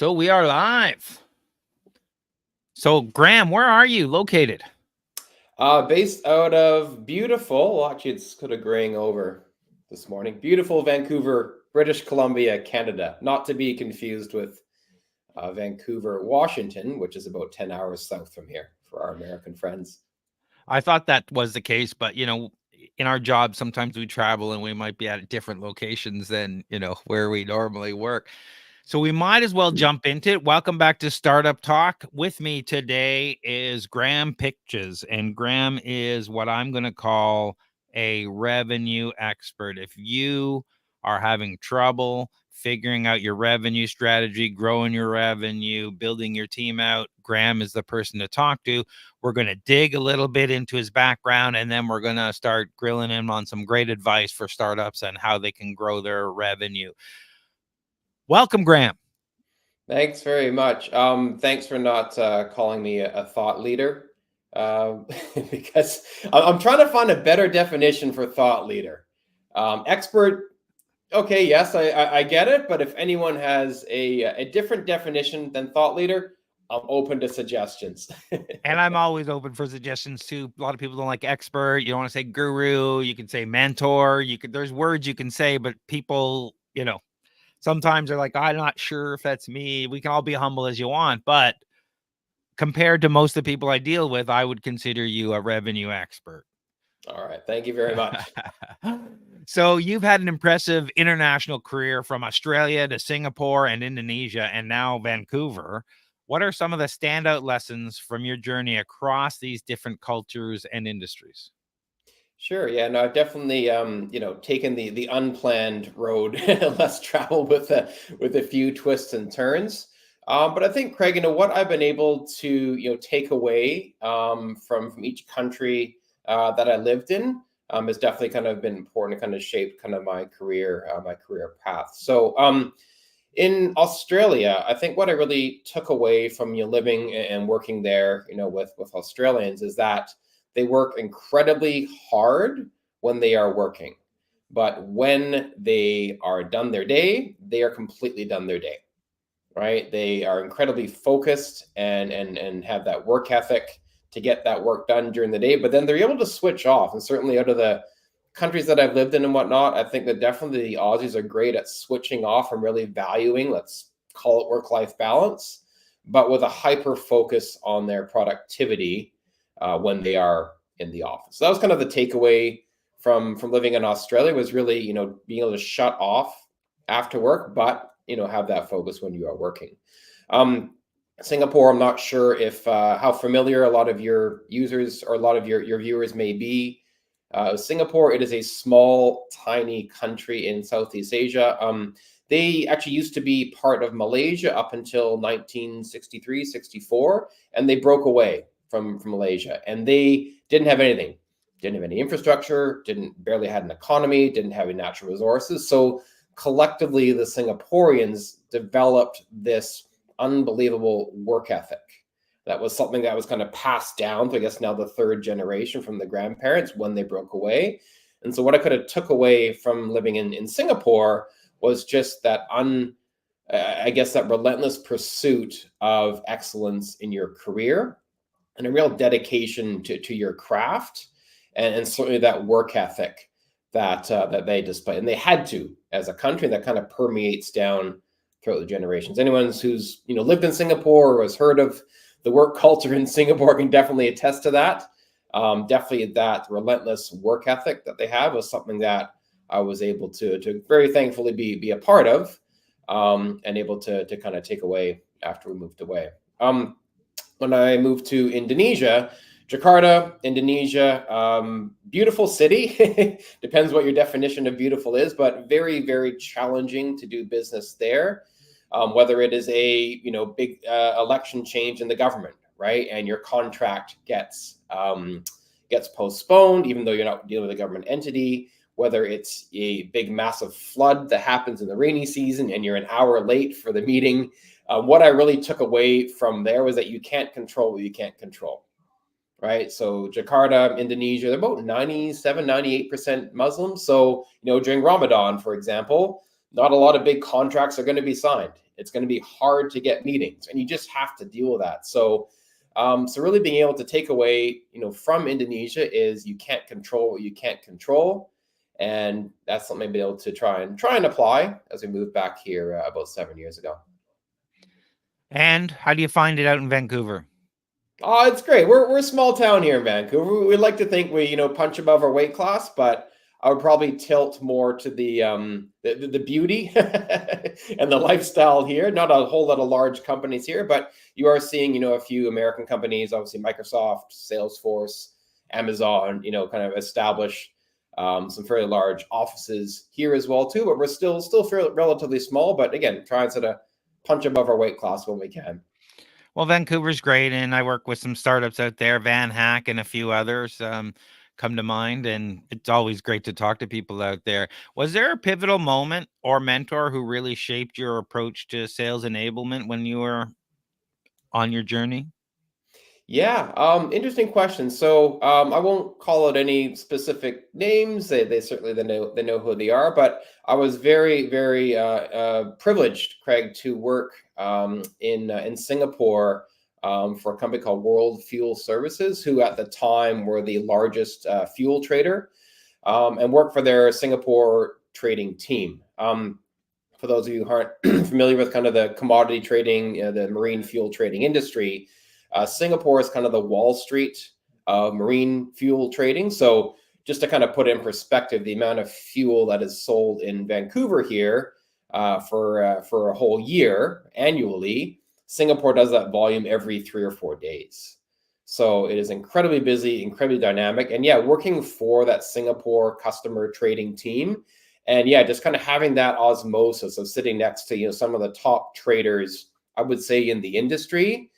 So we are live. So Graeme, where are you located? Based out of beautiful, well, actually it's kind of graying over this morning. Beautiful Vancouver, British Columbia, Canada. Not to be confused with Vancouver, Washington, which is about 10 hours south from here for our American friends. I thought that was the case, but in our job, sometimes we travel and we might be at different locations than, where we normally work. So we might as well jump into it. Welcome back to Startup Talk. With me today is Graeme Pitches, and Graeme is what I'm going to call a revenue expert. If you are having trouble figuring out your revenue strategy, growing your revenue, building your team out, Graeme is the person to talk to. We're going to dig a little bit into his background, and then we're going to start grilling him on some great advice for startups and how they can grow their revenue. Welcome, Graeme. Thanks very much. Thanks for not calling me a thought leader, because I'm trying to find a better definition for thought leader. Expert. Okay, yes, I get it. But if anyone has a different definition than thought leader, I'm open to suggestions. And I'm always open for suggestions too. A lot of people don't like expert. You don't want to say guru. You can say mentor. There's words you can say, but people, sometimes they're like, I'm not sure if that's me. We can all be humble as you want, but compared to most of the people I deal with, I would consider you a revenue expert. All right. Thank you very much. So you've had an impressive international career from Australia to Singapore and Indonesia and now Vancouver. What are some of the standout lessons from your journey across these different cultures and industries? Sure. Yeah. No, I've definitely, taken the unplanned road, less travel with a few twists and turns. But I think, Craig, what I've been able to, take away from each country that I lived in has definitely kind of been important to kind of shape kind of my career path. So, in Australia, I think what I really took away from living and working there, with Australians is that they work incredibly hard when they are working, but when they are done their day, they are completely done their day. Right? They are incredibly focused and have that work ethic to get that work done during the day, but then they're able to switch off. And certainly out of the countries that I've lived in and whatnot, I think that definitely the Aussies are great at switching off and really valuing, let's call it work-life balance, but with a hyper focus on their productivity when they are in the office. So that was kind of the takeaway from living in Australia, was really, being able to shut off after work, but, have that focus when you are working. Singapore, I'm not sure if how familiar a lot of your users or a lot of your viewers may be. Singapore, it is a small, tiny country in Southeast Asia. They actually used to be part of Malaysia up until 1963, 64, and they broke away from Malaysia. And they didn't have anything. Didn't have any infrastructure, barely had an economy, didn't have any natural resources. So collectively, the Singaporeans developed this unbelievable work ethic. That was something that was kind of passed down to, I guess, now the third generation from the grandparents when they broke away. And so what I could have took away from living in Singapore was just that that relentless pursuit of excellence in your career and a real dedication to your craft, and certainly that work ethic that they display. And they had to, as a country, that kind of permeates down throughout the generations. Anyone who's lived in Singapore or has heard of the work culture in Singapore can definitely attest to that. Definitely that relentless work ethic that they have was something that I was able to very thankfully be a part of, and able to kind of take away after we moved away. When I moved to Indonesia, Jakarta, Indonesia, beautiful city. Depends what your definition of beautiful is, but very, very challenging to do business there. Whether it is a big election change in the government, right, and your contract gets postponed, even though you're not dealing with a government entity. Whether it's a big, massive flood that happens in the rainy season and you're an hour late for the meeting. What I really took away from there was that you can't control what you can't control. Right. So Jakarta, Indonesia, they're about 97, 98% Muslim. So, during Ramadan, for example, Not a lot of big contracts are going to be signed. It's going to be hard to get meetings, and you just have to deal with that. So really being able to take away, from Indonesia is you can't control what you can't control, and that's something I've been able to try and apply as we moved back here about 7 years ago. And how do you find it out in Vancouver? Oh, it's great. We're a small town here in Vancouver. We like to think we punch above our weight class, but I would probably tilt more to the beauty and the lifestyle here. Not a whole lot of large companies here, but you are seeing a few American companies, obviously Microsoft, Salesforce, Amazon, kind of establish some fairly large offices here as well too. But we're still fairly relatively small. But again, trying to sort of punch above our weight class when we can. Well, Vancouver's great, and I work with some startups out there, Van Hack and a few others come to mind, and it's always great to talk to people out there. Was there a pivotal moment or mentor who really shaped your approach to sales enablement when you were on your journey? Yeah, interesting question. So I won't call out any specific names. They certainly they know who they are. But I was very privileged, Craig, to work in Singapore for a company called World Fuel Services, who at the time were the largest fuel trader, and work for their Singapore trading team. For those of you who aren't familiar with kind of the commodity trading, the marine fuel trading industry, Singapore is kind of the Wall Street of marine fuel trading. So just to kind of put in perspective, the amount of fuel that is sold in Vancouver here for a whole year annually, Singapore does that volume every 3 or 4 days. So it is incredibly busy, incredibly dynamic, and yeah, working for that Singapore customer trading team, and yeah, just kind of having that osmosis of sitting next to some of the top traders, I would say, in the industry,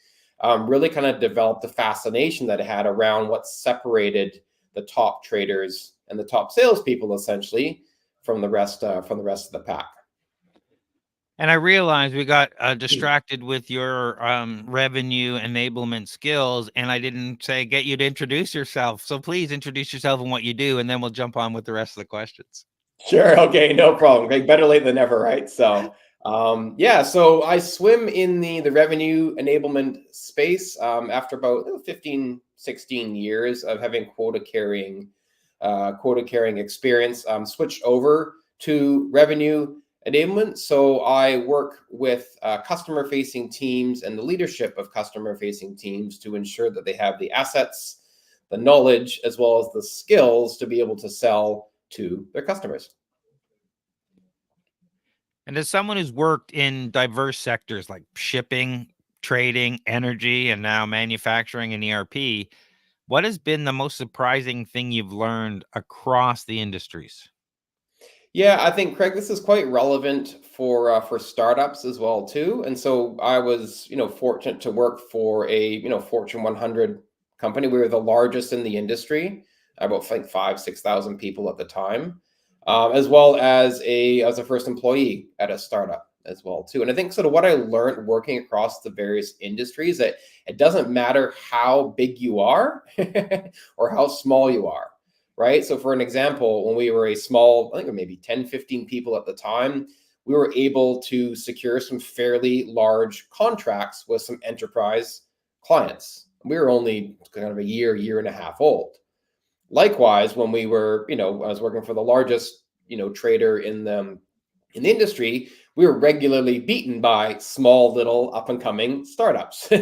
really kind of developed the fascination that I had around what separated the top traders and the top salespeople essentially from the rest of the pack. And I realized we got distracted with your revenue enablement skills, and I didn't say get you to introduce yourself. So please introduce yourself and what you do, and then we'll jump on with the rest of the questions. Sure. Okay. No problem. Okay, better late than never, right? Yeah. So I swim in the revenue enablement space after about 15, 16 years of having quota carrying experience. Switched over to revenue enablement. So I work with customer facing teams and the leadership of customer facing teams to ensure that they have the assets, the knowledge, as well as the skills to be able to sell to their customers. And as someone who's worked in diverse sectors like shipping, trading, energy, and now manufacturing and ERP, what has been the most surprising thing you've learned across the industries? Yeah, I think, Craig, this is quite relevant for startups as well too. And so I was, fortunate to work for a Fortune 100 company. We were the largest in the industry, about like 5,000 6,000 people at the time, as well as a first employee at a startup as well too. And I think sort of what I learned working across the various industries, that it doesn't matter how big you are or how small you are, right? So for an example, when we were a small, I think we were maybe 10, 15 people at the time, we were able to secure some fairly large contracts with some enterprise clients. We were only kind of a year and a half old. Likewise, when we were, I was working for the largest, trader in the industry, we were regularly beaten by small little up and coming startups,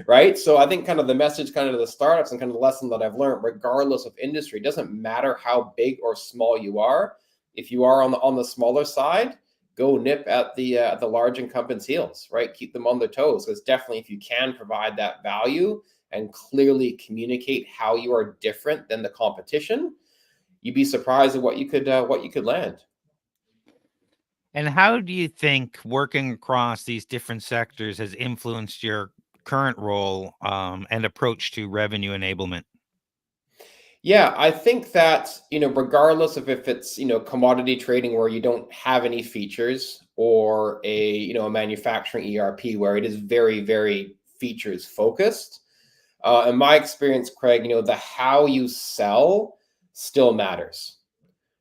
right? So I think kind of the message kind of to the startups and kind of the lesson that I've learned, regardless of industry, it doesn't matter how big or small you are. If you are on the smaller side, go nip at the large incumbents' heels, right? Keep them on their toes, because definitely if you can provide that value and clearly communicate how you are different than the competition, you'd be surprised at what you could land. And how do you think working across these different sectors has influenced your current role and approach to revenue enablement? Yeah, I think that, regardless of if it's, commodity trading where you don't have any features, or a manufacturing ERP where it is very features focused. In my experience, Craig, the how you sell still matters,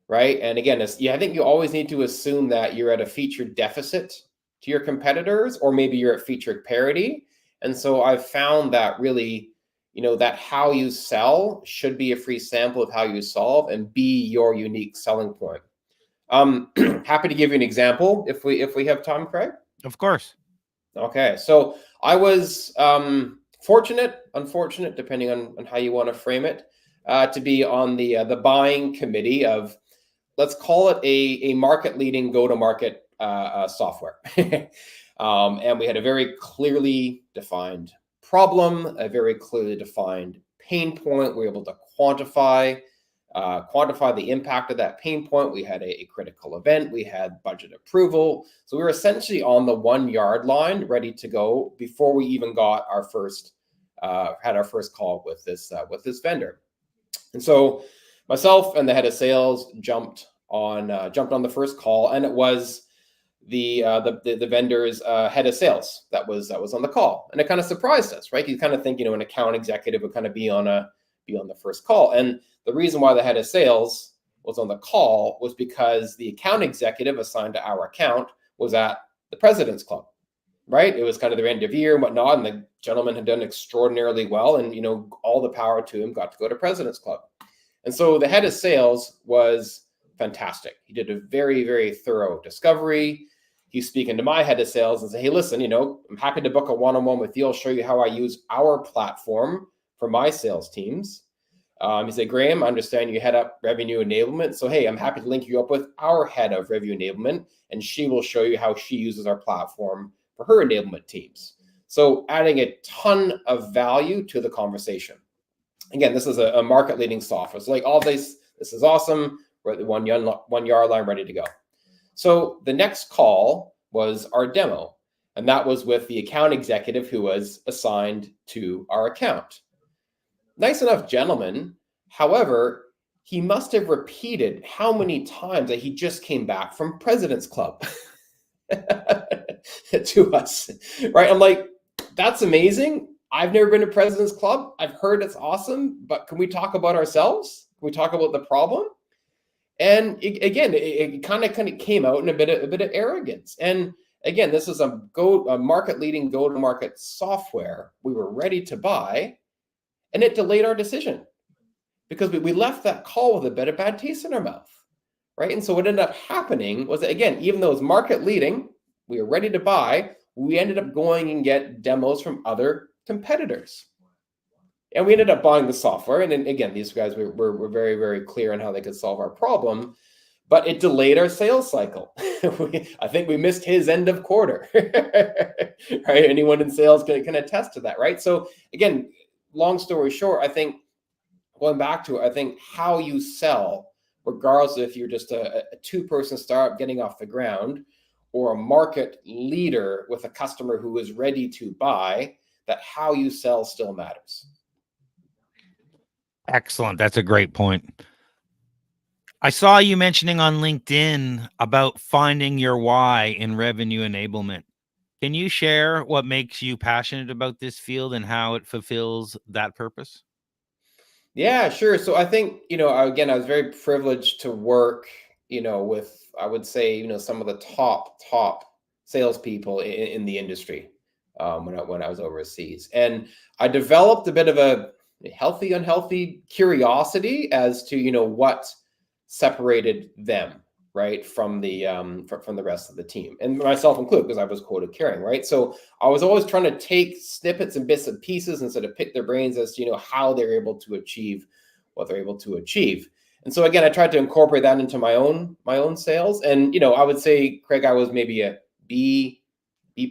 right? And again, I think you always need to assume that you're at a feature deficit to your competitors, or maybe you're at feature parity. And so I've found that really, that how you sell should be a free sample of how you solve and be your unique selling point. Happy to give you an example if we have time, Craig. Of course. Okay, so I was fortunate, unfortunate, depending on how you want to frame it, to be on the buying committee of, let's call it a market leading go to market software. And we had a very clearly defined problem, a very clearly defined pain point. We were able to quantify the impact of that pain point. We had a critical event. We had budget approval. So we were essentially on the 1 yard line, ready to go before we even got our first call with this vendor. And so myself and the head of sales jumped on the first call, and it was the vendor's head of sales that was on the call, and it kind of surprised us, right? You kind of think, an account executive would kind of be on the first call, and the reason why the head of sales was on the call was because the account executive assigned to our account was at the President's Club, right? It was kind of their end of year and whatnot, and the gentleman had done extraordinarily well, and all the power to him, got to go to President's Club. And so the head of sales was fantastic. He did a very, very thorough discovery. He's speaking to my head of sales and say, hey, listen, I'm happy to book a one-on-one with you. I'll show you how I use our platform for my sales teams. He said, Graeme, I understand you head up revenue enablement. So, hey, I'm happy to link you up with our head of revenue enablement, and she will show you how she uses our platform for her enablement teams. So adding a ton of value to the conversation. Again, this is a market leading software. So like all this is awesome. We're at the 1 yard line, ready to go. So the next call was our demo, and that was with the account executive who was assigned to our account. Nice enough gentleman. However, he must have repeated how many times that he just came back from President's Club to us, right? I'm like, that's amazing. I've never been to President's Club. I've heard it's awesome, but can we talk about ourselves? Can we talk about the problem? And it kind of came out in a bit of arrogance. And again, this is a market leading go to market software we were ready to buy, and it delayed our decision because we left that call with a bit of bad taste in our mouth, right? And so what ended up happening was that, again, even though it was market leading, we were ready to buy, we ended up going and get demos from other competitors. And we ended up buying the software. And then again, these guys were very, very clear on how they could solve our problem, but it delayed our sales cycle. I think we missed his end of quarter, right? Anyone in sales can attest to that, right? So again, long story short, I think going back to it, I think how you sell, regardless if you're just a two-person startup getting off the ground or a market leader with a customer who is ready to buy, that how you sell still matters. Excellent. That's a great point. I saw you mentioning on LinkedIn about finding your why in revenue enablement. Can you share what makes you passionate about this field and how it fulfills that purpose? Yeah, sure. So I think, again, I was very privileged to work, with, I would say, some of the top salespeople in the industry when I was overseas. And I developed a bit of a healthy, unhealthy curiosity as to, what separated them, right, from the rest of the team, and myself included, because I was quota carrying, right? So I was always trying to take snippets and bits and pieces and sort of pick their brains as to, how they're able to achieve what they're able to achieve. And so again, I tried to incorporate that into my own sales. And I would say, Craig, I was maybe a B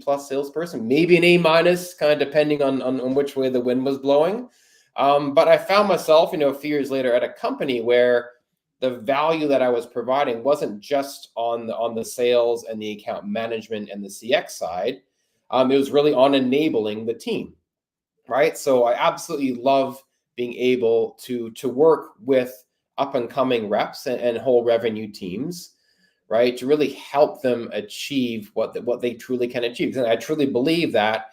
plus salesperson, maybe an A minus, kind of depending on which way the wind was blowing. But I found myself, a few years later at a company where the value that I was providing wasn't just on the sales and the account management and the CX side. It was really on enabling the team, right? So I absolutely love being able to work with up and coming reps and whole revenue teams, right, to really help them achieve what they truly can achieve. And I truly believe that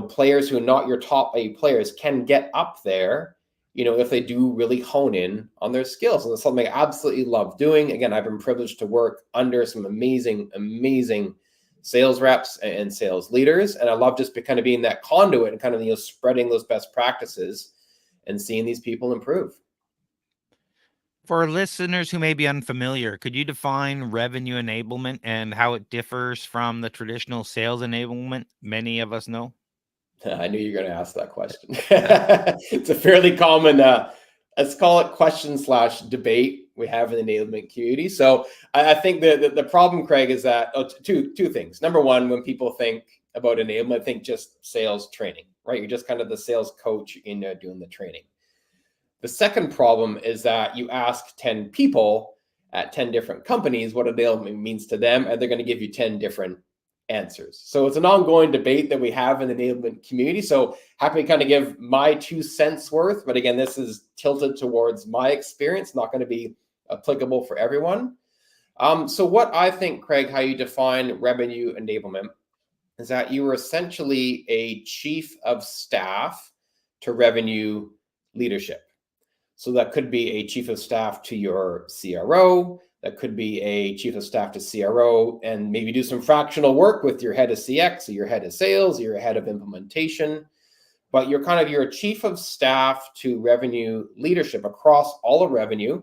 players who are not your top 8 players can get up there, if they do really hone in on their skills. And it's something I absolutely love doing. Again, I've been privileged to work under some amazing, amazing sales reps and sales leaders. And I love just kind of being that conduit and kind of, spreading those best practices and seeing these people improve. For listeners who may be unfamiliar, could you define revenue enablement and how it differs from the traditional sales enablement many of us know? I knew you were going to ask that question. It's a fairly common, let's call it question/debate we have in the enablement community. So I think the problem, Craig, is that two things. Number one, when people think about enablement, I think just sales training, right? You're just kind of the sales coach in doing the training. The second problem is that you ask 10 people at 10 different companies what enablement means to them, and they're going to give you 10 different answers. So it's an ongoing debate that we have in the enablement community. So happy to kind of give my 2 cents worth, but again, this is tilted towards my experience, not going to be applicable for everyone. So what I think, Craig, how you define revenue enablement is that you are essentially a chief of staff to revenue leadership. So that could be a chief of staff to your CRO. That could be a chief of staff to CRO, and maybe do some fractional work with your head of CX or your head of sales or your head of implementation. But you're a chief of staff to revenue leadership across all of revenue.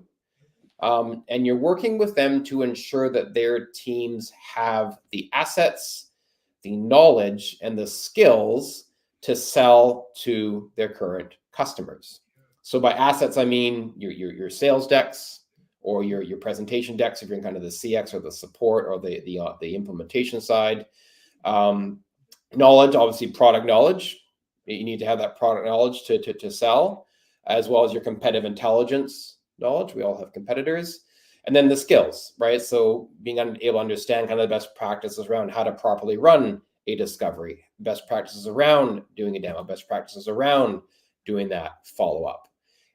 And you're working with them to ensure that their teams have the assets, the knowledge, and the skills to sell to their current customers. So by assets, I mean your sales decks or your presentation decks if you're in kind of the CX or the support or the implementation side. Knowledge, obviously product knowledge. You need to have that product knowledge to sell, as well as your competitive intelligence knowledge. We all have competitors. And then the skills, right? So being able to understand kind of the best practices around how to properly run a discovery, best practices around doing a demo, best practices around doing that follow-up.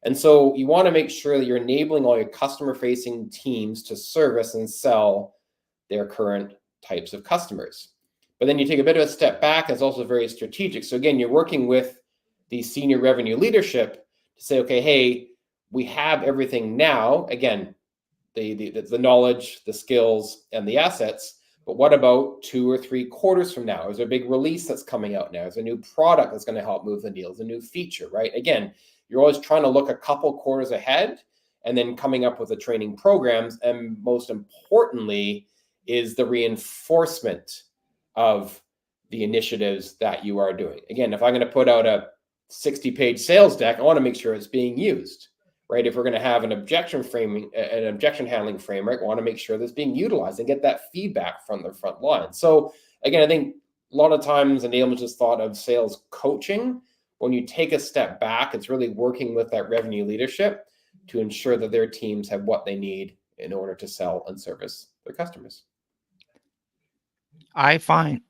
And so you want to make sure that you're enabling all your customer-facing teams to service and sell their current types of customers. But then you take a bit of a step back, and it's also very strategic. So again, you're working with the senior revenue leadership to say, okay, hey, we have everything now. Again, the knowledge, the skills, and the assets. But what about 2 or 3 quarters from now? Is there a big release that's coming out now? Is there a new product that's going to help move the needle? Is a new feature, right? Again, you're always trying to look a couple quarters ahead and then coming up with the training programs. And most importantly is the reinforcement of the initiatives that you are doing. Again, if I'm going to put out a 60-page sales deck, I want to make sure it's being used. Right? If we're going to have an objection handling framework, I want to make sure that's being utilized and get that feedback from the front line. So again, I think a lot of times enablement is thought of sales coaching. When you take a step back, it's really working with that revenue leadership to ensure that their teams have what they need in order to sell and service their customers. I find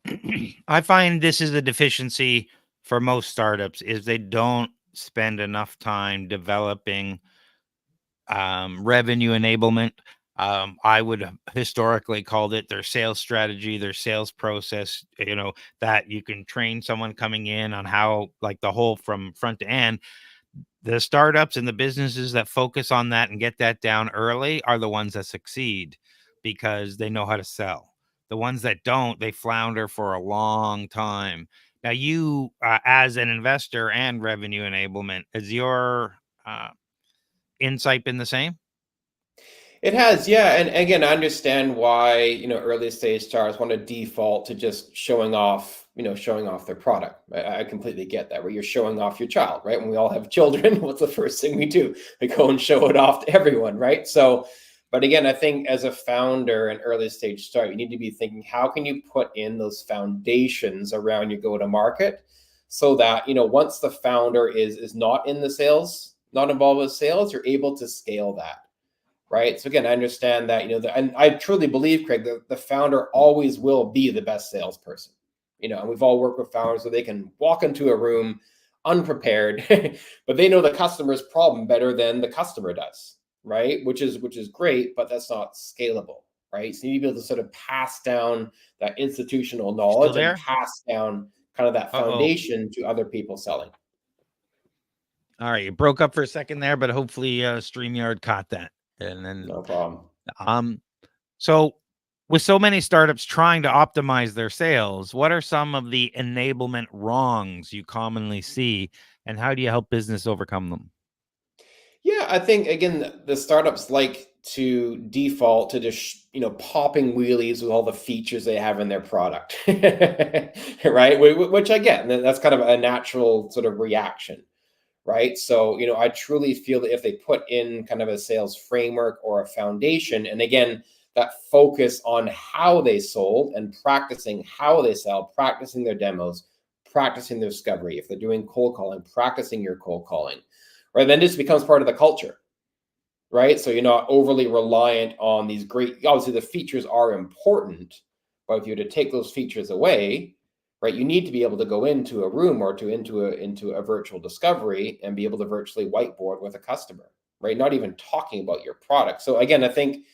I find this is a deficiency for most startups is they don't spend enough time developing revenue enablement. I would have historically called it their sales strategy, their sales process, that you can train someone coming in on how, like, the whole from front to end. The startups and the businesses that focus on that and get that down early are the ones that succeed because they know how to sell. The ones that don't, they flounder for a long time. Now, you, as an investor and revenue enablement, is your insight been the same? It has, yeah. And again, I understand why, early stage stars want to default to just showing off their product. I completely get that, where you're showing off your child, right? When we all have children, what's the first thing we do? We go and show it off to everyone, right? So, but again, I think as a founder and early stage start, you need to be thinking, how can you put in those foundations around your go-to-market so that, once the founder is not in the sales, not involved with sales, you're able to scale that. Right. So again, I understand that, and I truly believe, Craig, that the founder always will be the best salesperson. And we've all worked with founders so they can walk into a room unprepared, but they know the customer's problem better than the customer does. Right. Which is great, but that's not scalable. Right. So you need to be able to sort of pass down that institutional Still knowledge and there? pass down kind of that Uh-oh. foundation to other people selling. All right, you broke up for a second there, but hopefully StreamYard caught that. And then, No problem. um, so with so many startups trying to optimize their sales, what are some of the enablement wrongs you commonly see, and how do you help business overcome them? Yeah, I think again the startups like to default to just popping wheelies with all the features they have in their product, right? Which I get, and that's kind of a natural sort of reaction, right? So I truly feel that if they put in kind of a sales framework or a foundation, and again that focus on how they sold and practicing how they sell, practicing their demos, practicing their discovery. If they're doing cold calling, practicing your cold calling, right? Then this becomes part of the culture, right? So you're not overly reliant on these great, obviously the features are important, but if you were to take those features away, right, you need to be able to go into a room or into a virtual discovery and be able to virtually whiteboard with a customer, right? Not even talking about your product. So again, I think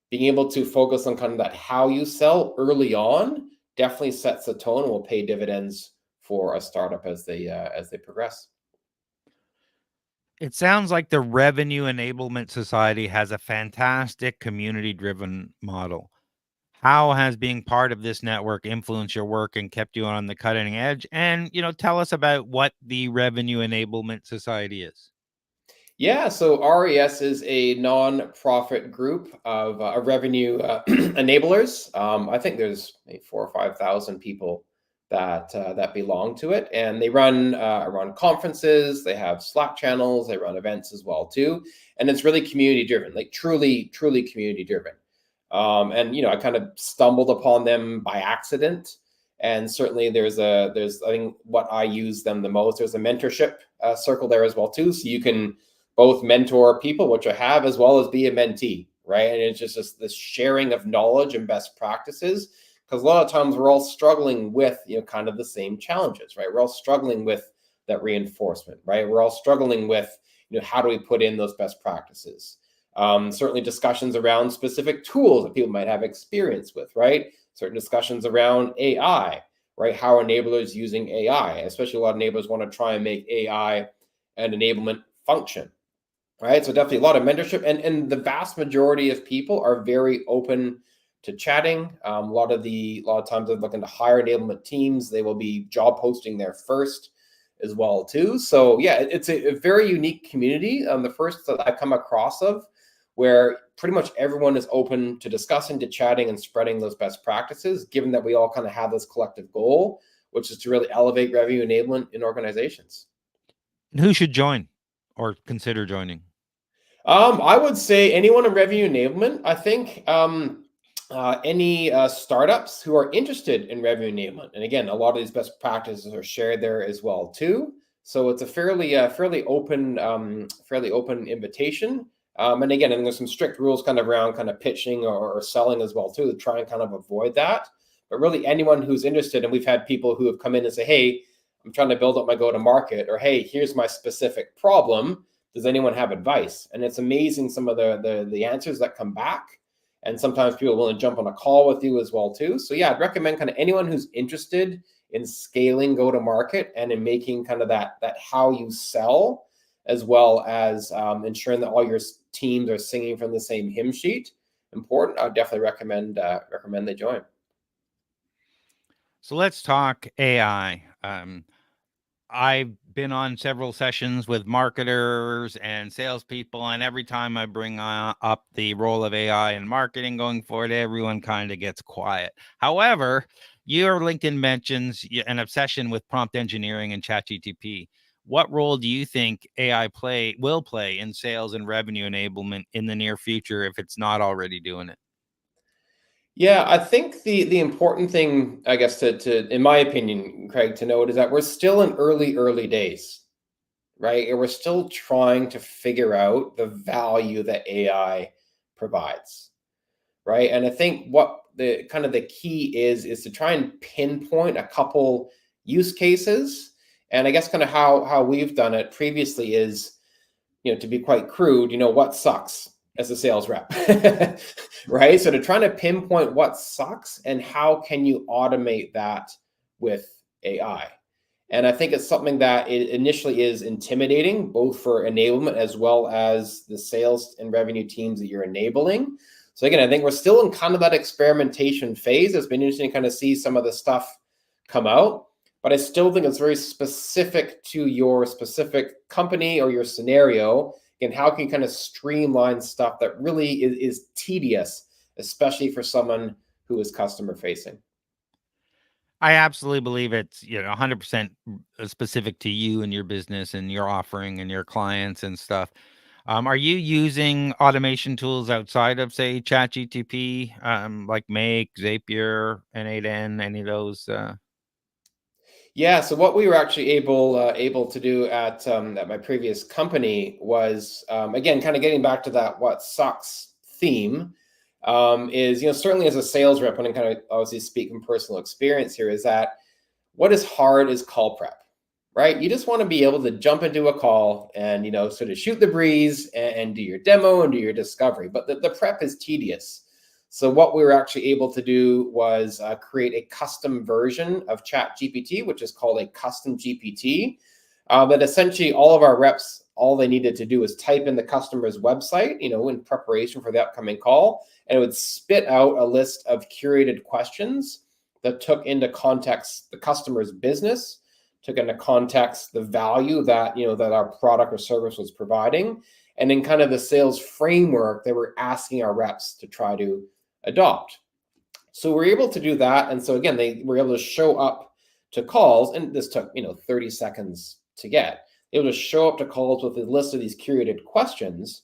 being able to focus on kind of that how you sell early on definitely sets the tone and will pay dividends for a startup as they progress. It sounds like the Revenue Enablement Society has a fantastic community driven model. How has being part of this network influenced your work and kept you on the cutting edge? And, tell us about what the Revenue Enablement Society is. Yeah, so RES is a non-profit group of revenue enablers. I think there's maybe 4 or 5 thousand people that belong to it, and they run conferences. They have Slack channels. They run events as well too, and it's really community driven, like truly community driven. And I kind of stumbled upon them by accident, and certainly there's I think what I use them the most. There's a mentorship circle there as well too, so you can both mentor people, which I have, as well as be a mentee, right? And it's just this sharing of knowledge and best practices. Because a lot of times we're all struggling with, kind of the same challenges, right? We're all struggling with that reinforcement, right? We're all struggling with, how do we put in those best practices? Certainly discussions around specific tools that people might have experience with, right? Certain discussions around AI, right? How are enablers using AI? Especially a lot of enablers want to try and make AI an enablement function, right? So definitely a lot of mentorship, and the vast majority of people are very open to chatting. A lot of times they're looking to hire enablement teams. They will be job posting there first as well too. So yeah, it's a very unique community. The first that I've come across of where pretty much everyone is open to discussing, to chatting, and spreading those best practices. Given that we all kind of have this collective goal, which is to really elevate revenue enablement in organizations. And who should join or consider joining? I would say anyone in revenue enablement. I think any startups who are interested in revenue enablement, and again, a lot of these best practices are shared there as well too. So it's a fairly open invitation. And again, I think there's some strict rules kind of around kind of pitching or selling as well too to try and kind of avoid that. But really, anyone who's interested, and we've had people who have come in and say, "Hey, I'm trying to build up my go to market," or "Hey, here's my specific problem. Does anyone have advice?" And it's amazing some of the answers that come back. And sometimes people will jump on a call with you as well too. So yeah, I'd recommend kind of anyone who's interested in scaling go to market and in making kind of that how you sell, as well as ensuring that all your teams are singing from the same hymn sheet. Important. I would definitely recommend they join. So let's talk AI. I've been on several sessions with marketers and salespeople, and every time I bring up the role of AI in marketing going forward, everyone kind of gets quiet. However, your LinkedIn mentions an obsession with prompt engineering and ChatGTP. What role do you think AI will play in sales and revenue enablement in the near future if it's not already doing it? Yeah, I think the important thing, I guess, to in my opinion, Craig, to note is that we're still in early days, right? And we're still trying to figure out the value that AI provides, right? And I think what the kind of the key is to try and pinpoint a couple use cases. And I guess kind of how we've done it previously is, to be quite crude, what sucks as a sales rep, right? So to try to pinpoint what sucks and how can you automate that with AI. And I think it's something that it initially is intimidating, both for enablement as well as the sales and revenue teams that you're enabling. So again, I think we're still in kind of that experimentation phase. It's been interesting to kind of see some of the stuff come out, but I still think it's very specific to your specific company or your scenario. And how can you kind of streamline stuff that really is tedious, especially for someone who is customer facing? I absolutely believe it's, 100% specific to you and your business and your offering and your clients and stuff. Are you using automation tools outside of, say, ChatGTP, like Make, Zapier, N8N, any of those? Yeah, so what we were actually able to do at my previous company was, again, kind of getting back to that what sucks theme, is, certainly as a sales rep, and I kind of obviously speak from personal experience here, is that what is hard is call prep, right? You just want to be able to jump into a call and, sort of shoot the breeze and do your demo and do your discovery. But the prep is tedious. So what we were actually able to do was create a custom version of Chat GPT, which is called a custom GPT. That essentially all of our reps, all they needed to do was type in the customer's website, in preparation for the upcoming call, and it would spit out a list of curated questions that took into context the customer's business, took into context the value that that our product or service was providing, and in kind of the sales framework they were asking our reps to try to adopt. So we're able to do that, and so again they were able to show up to calls, and this took 30 seconds to get. They were able to show up to calls with a list of these curated questions,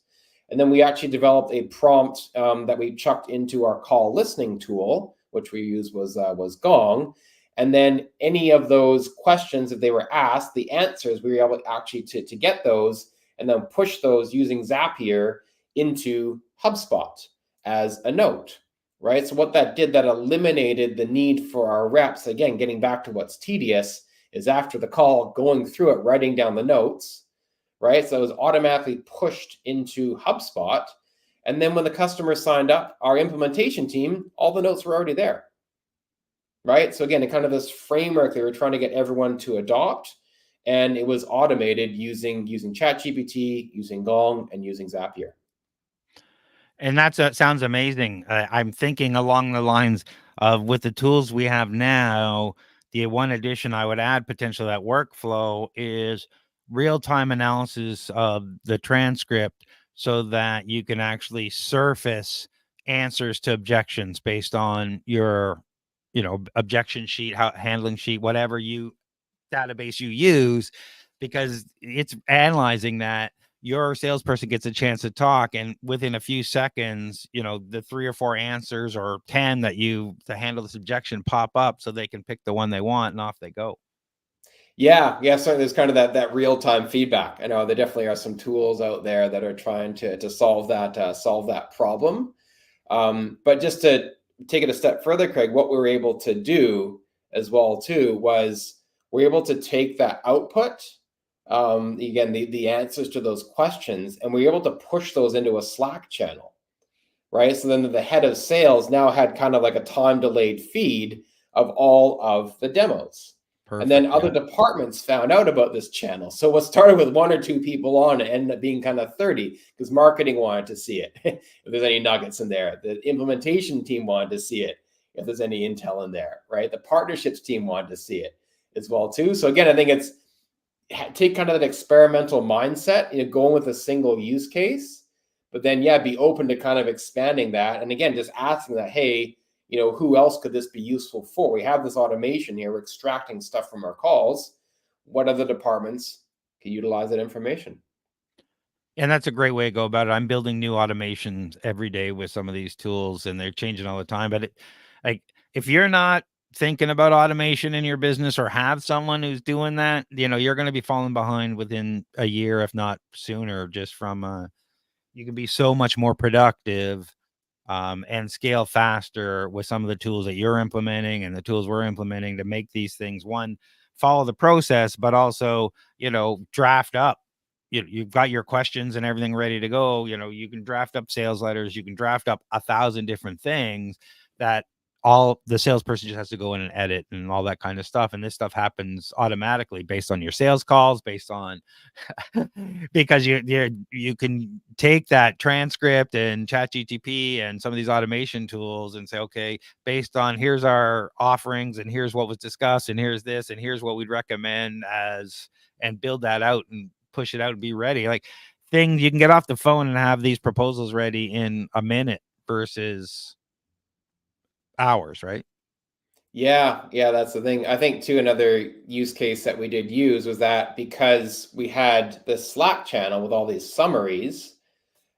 and then we actually developed a prompt that we chucked into our call listening tool, which we used was Gong. And then any of those questions, if they were asked, the answers, we were able actually to get those and then push those using Zapier into HubSpot as a note, right? So what that did, that eliminated the need for our reps, again, getting back to what's tedious, is after the call, going through it, writing down the notes, right? So it was automatically pushed into HubSpot. And then when the customer signed up, our implementation team, all the notes were already there, right? So again, kind of this framework they were trying to get everyone to adopt, and it was automated using ChatGPT, using Gong, and using Zapier. And that's sounds amazing. I'm thinking along the lines of with the tools we have now, the one addition I would add potentially that workflow is real-time analysis of the transcript so that you can actually surface answers to objections based on your, objection sheet, handling sheet, whatever you database you use, because it's analyzing that your salesperson gets a chance to talk, and within a few seconds, the 3 or 4 answers or 10 that you to handle this objection pop up so they can pick the one they want and off they go. Yeah. So there's kind of that real time feedback. I know there definitely are some tools out there that are trying to solve that problem. But just to take it a step further, Craig, what we were able to do as well too was we're able to take that output, again the answers to those questions, and we were able to push those into a Slack channel, right? So then the head of sales now had kind of like a time delayed feed of all of the demos. And then Perfect. other Yeah. departments found out about this channel. So what started with 1 or 2 people on it ended up being kind of 30 because marketing wanted to see it. If there's any nuggets in there, the implementation team wanted to see it. If there's any intel in there, right? The partnerships team wanted to see it as well too. So again, I think it's take kind of that experimental mindset, going with a single use case, but then be open to kind of expanding that. And again, just asking that, hey, who else could this be useful for? We have this automation here, we're extracting stuff from our calls. What other departments can utilize that information? And that's a great way to go about it. I'm building new automations every day with some of these tools, and they're changing all the time. But like, if you're not thinking about automation in your business or have someone who's doing that, you're going to be falling behind within a year, if not sooner, just from you can be so much more productive and scale faster with some of the tools that you're implementing and the tools we're implementing to make these things, one, follow the process, but also, draft up. You've got your questions and everything ready to go. You can draft up sales letters, you can draft up 1,000 different things that all the salesperson just has to go in and edit and all that kind of stuff. And this stuff happens automatically based on your sales calls, based on because you can take that transcript and ChatGTP and some of these automation tools and say, okay, based on here's our offerings and here's what was discussed and here's this and here's what we'd recommend as, and build that out and push it out and be ready. Like things you can get off the phone and have these proposals ready in a minute versus hours, right? Yeah, yeah, that's the thing. I think too, another use case that we did use was that because we had the Slack channel with all these summaries,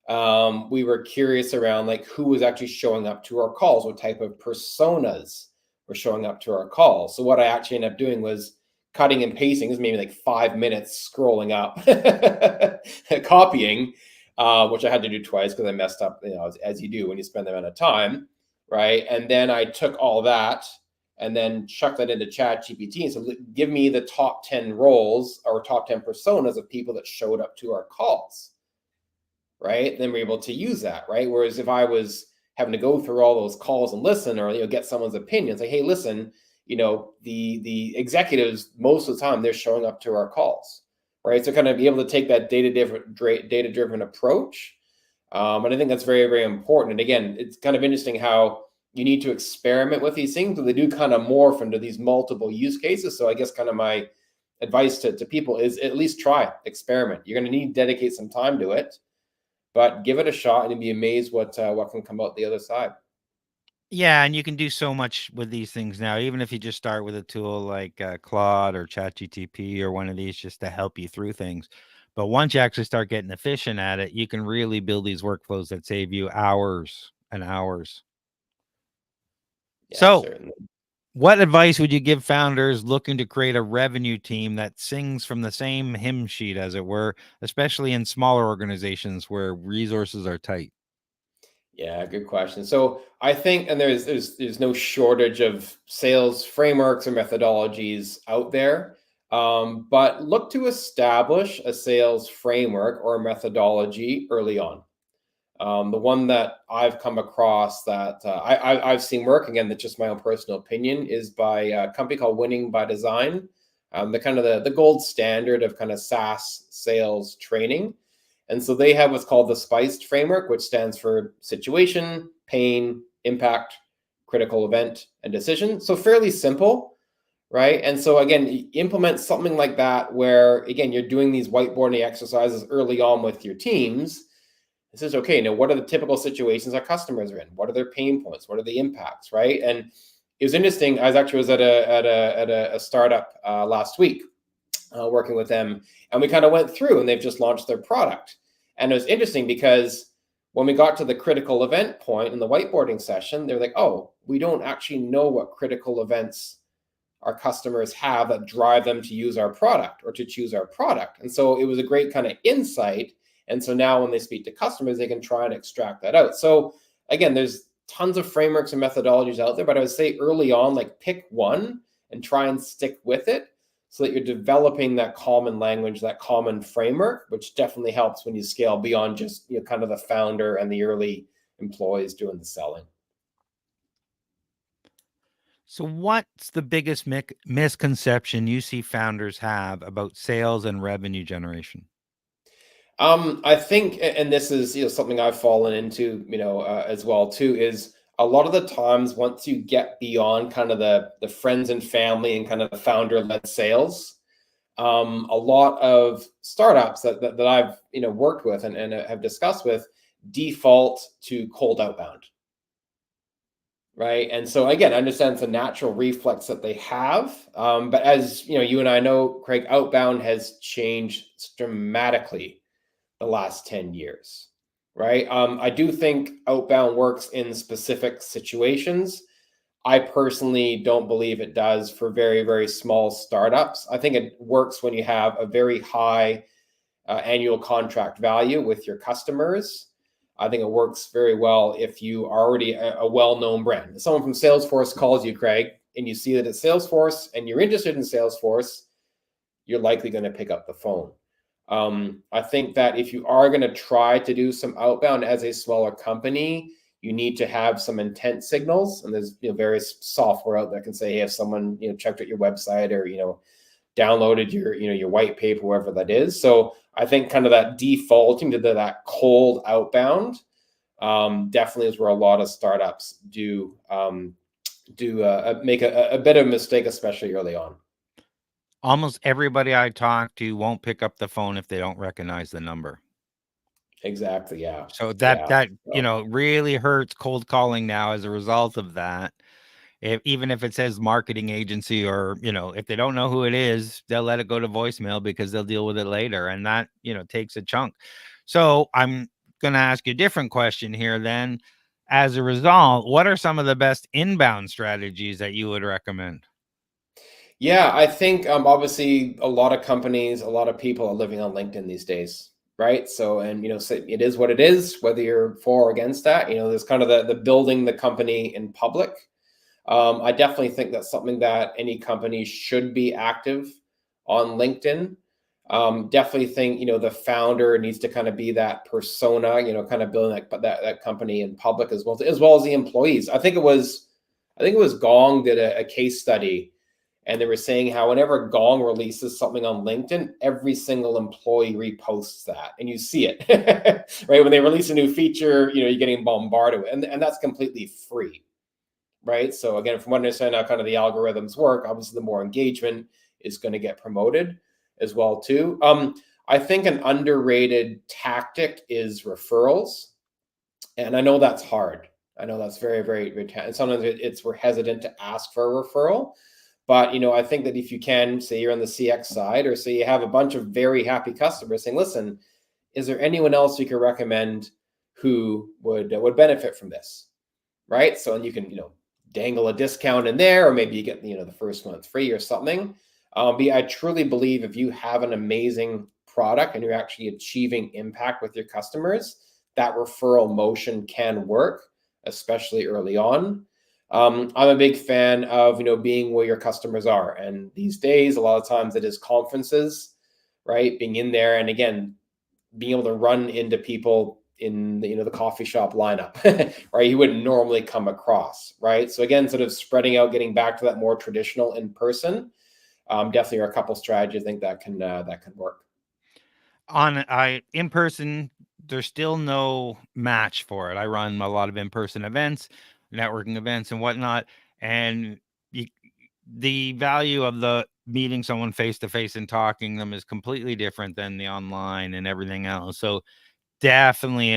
we were curious around like who was actually showing up to our calls, what type of personas were showing up to our calls. So what I actually ended up doing was cutting and pasting. It was maybe like 5 minutes scrolling up, copying, which I had to do twice because I messed up, as you do when you spend the amount of time, right? And then I took all that and then chuck that into Chat GPT. And so give me the top 10 roles or top 10 personas of people that showed up to our calls, right? Then we're able to use that, right? Whereas if I was having to go through all those calls and listen, or get someone's opinion, say, hey, listen, the executives most of the time they're showing up to our calls, right? So kind of be able to take that data driven approach, and I think that's very, very important. And again, it's kind of interesting how you need to experiment with these things, but they do kind of morph into these multiple use cases. So I guess kind of my advice to people is at least try, experiment. You're going to need to dedicate some time to it, but give it a shot and you'll be amazed what can come out the other side. Yeah, and you can do so much with these things now, even if you just start with a tool like Claude or ChatGTP or one of these just to help you through things. But once you actually start getting efficient at it, you can really build these workflows that save you hours and hours. Yeah, So, certainly. what advice would you give founders looking to create a revenue team that sings from the same hymn sheet, as it were, especially in smaller organizations where resources are tight? Yeah, good question. So I think, and there's no shortage of sales frameworks or methodologies out there, but look to establish a sales framework or a methodology early on. The one that I've come across that I've seen work, again, that's just my own personal opinion, is by a company called Winning by Design. The kind of the gold standard of kind of SaaS sales training. And so they have what's called the SPICED framework, which stands for situation, pain, impact, critical event, and decision. So fairly simple, right? And so again, implement something like that where, again, you're doing these whiteboarding exercises early on with your teams. This is okay. Now, what are the typical situations our customers are in? What are their pain points? What are the impacts, right? And it was interesting. I was at a startup last week, working with them, and we kind of went through, and they've just launched their product. And it was interesting because when we got to the critical event point in the whiteboarding session, they're like, "Oh, we don't actually know what critical events our customers have that drive them to use our product or to choose our product." And so it was a great kind of insight. And so now when they speak to customers, they can try and extract that out. So again, there's tons of frameworks and methodologies out there, but I would say early on, like pick one and try and stick with it so that you're developing that common language, that common framework, which definitely helps when you scale beyond just kind of the founder and the early employees doing the selling. So, what's the biggest misconception you see founders have about sales and revenue generation? I think, and this is something I've fallen into, as well too, is a lot of the times once you get beyond kind of the friends and family and kind of the founder led sales, a lot of startups that I've worked with and have discussed with default to cold outbound, right? And so again, I understand it's a natural reflex that they have, but as you and I know, Craig, outbound has changed dramatically the last 10 years, right? I do think outbound works in specific situations. I personally don't believe it does for very, very small startups. I think it works when you have a very high annual contract value with your customers. I think it works very well if you are already a well-known brand. If someone from Salesforce calls you, Craig, and you see that it's Salesforce and you're interested in Salesforce, you're likely going to pick up the phone. I think that if you are going to try to do some outbound as a smaller company, you need to have some intent signals, and there's various software out there that can say, hey, if someone checked out your website or downloaded your white paper, wherever that is. So I think kind of that defaulting to that cold outbound definitely is where a lot of startups do make a bit of a mistake, especially early on. Almost everybody I talk to won't pick up the phone if they don't recognize the number. Exactly. Yeah. So that Yeah. that, you So, know, really hurts cold calling now as a result of that. Even if it says marketing agency or, if they don't know who it is, they'll let it go to voicemail because they'll deal with it later. And that, takes a chunk. So I'm going to ask you a different question here then. As a result, what are some of the best inbound strategies that you would recommend? yeah, I think obviously a lot of companies, a lot of people are living on LinkedIn these days, right? So, and so it is what it is, whether you're for or against that. There's kind of the building the company in public. I definitely think that's something that any company should be active on LinkedIn. Definitely think the founder needs to kind of be that persona, kind of building that company in public as well as the employees. I think it was Gong did a case study, and they were saying how whenever Gong releases something on LinkedIn, every single employee reposts that, and you see it, right? When they release a new feature, you're getting bombarded with, and that's completely free, right? So again, from what I understand how kind of the algorithms work, obviously the more engagement is going to get promoted as well too. I think an underrated tactic is referrals, and I know that's hard. I know that's very, very, very. And sometimes we're hesitant to ask for a referral, but I think that if you can, say you're on the CX side, or say you have a bunch of very happy customers saying, "Listen, is there anyone else you could recommend who would benefit from this?" Right? So, and you can dangle a discount in there, or maybe you get the first month free or something. But I truly believe if you have an amazing product and you're actually achieving impact with your customers, that referral motion can work, especially early on. I'm a big fan of being where your customers are, and these days a lot of times it is conferences, right? Being in there, and again, being able to run into people in the coffee shop lineup, right? You wouldn't normally come across, right? So again, sort of spreading out, getting back to that more traditional in person, definitely are a couple strategies I think that can work. In person, there's still no match for it. I run a lot of in-person events, networking events and whatnot, and you, the value of the meeting someone face to face and talking to them is completely different than the online and everything else. So definitely,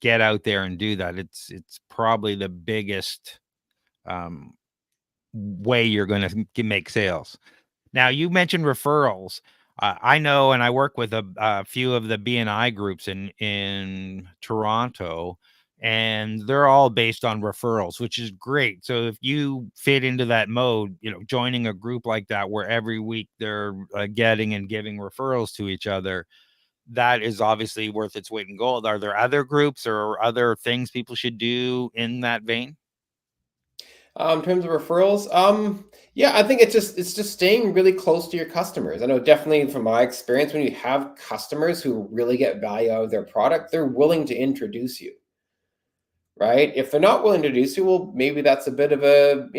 get out there and do that. It's probably the biggest um, way you're going to make sales. Now, you mentioned referrals. I know, and I work with a few of the BNI groups in Toronto, and they're all based on referrals, which is great. So if you fit into that mode, joining a group like that where every week they're getting and giving referrals to each other, that is obviously worth its weight in gold. Are there other groups or other things people should do in that vein? In terms of referrals, yeah, I think it's just staying really close to your customers. I know definitely from my experience, when you have customers who really get value out of their product, they're willing to introduce you, right? If they're not willing to do so, well, maybe that's a bit of a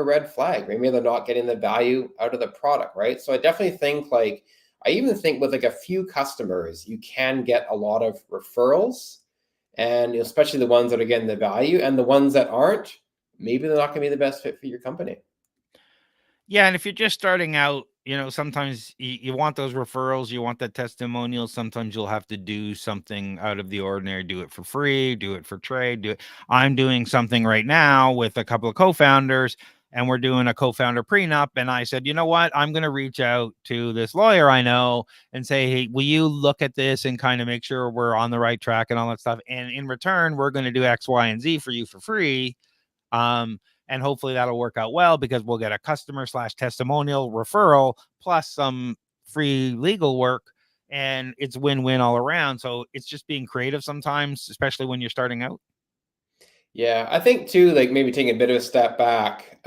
red flag. Maybe they're not getting the value out of the product, right? So I definitely think I even think with a few customers, you can get a lot of referrals, and especially the ones that are getting the value, and the ones that aren't, maybe they're not going to be the best fit for your company. Yeah, and if you're just starting out, sometimes you want those referrals, you want that testimonial. Sometimes you'll have to do something out of the ordinary, do it for free, do it for trade, do it. I'm doing something right now with a couple of co-founders, and we're doing a co-founder prenup. And I said, you know what? I'm going to reach out to this lawyer I know and say, hey, will you look at this and kind of make sure we're on the right track and all that stuff? And in return, we're going to do X, Y, and Z for you for free. Um, and hopefully that'll work out well because we'll get a customer slash testimonial referral plus some free legal work, and it's win-win all around. So it's just being creative sometimes, especially when you're starting out. Yeah, I think too, like maybe taking a bit of a step back,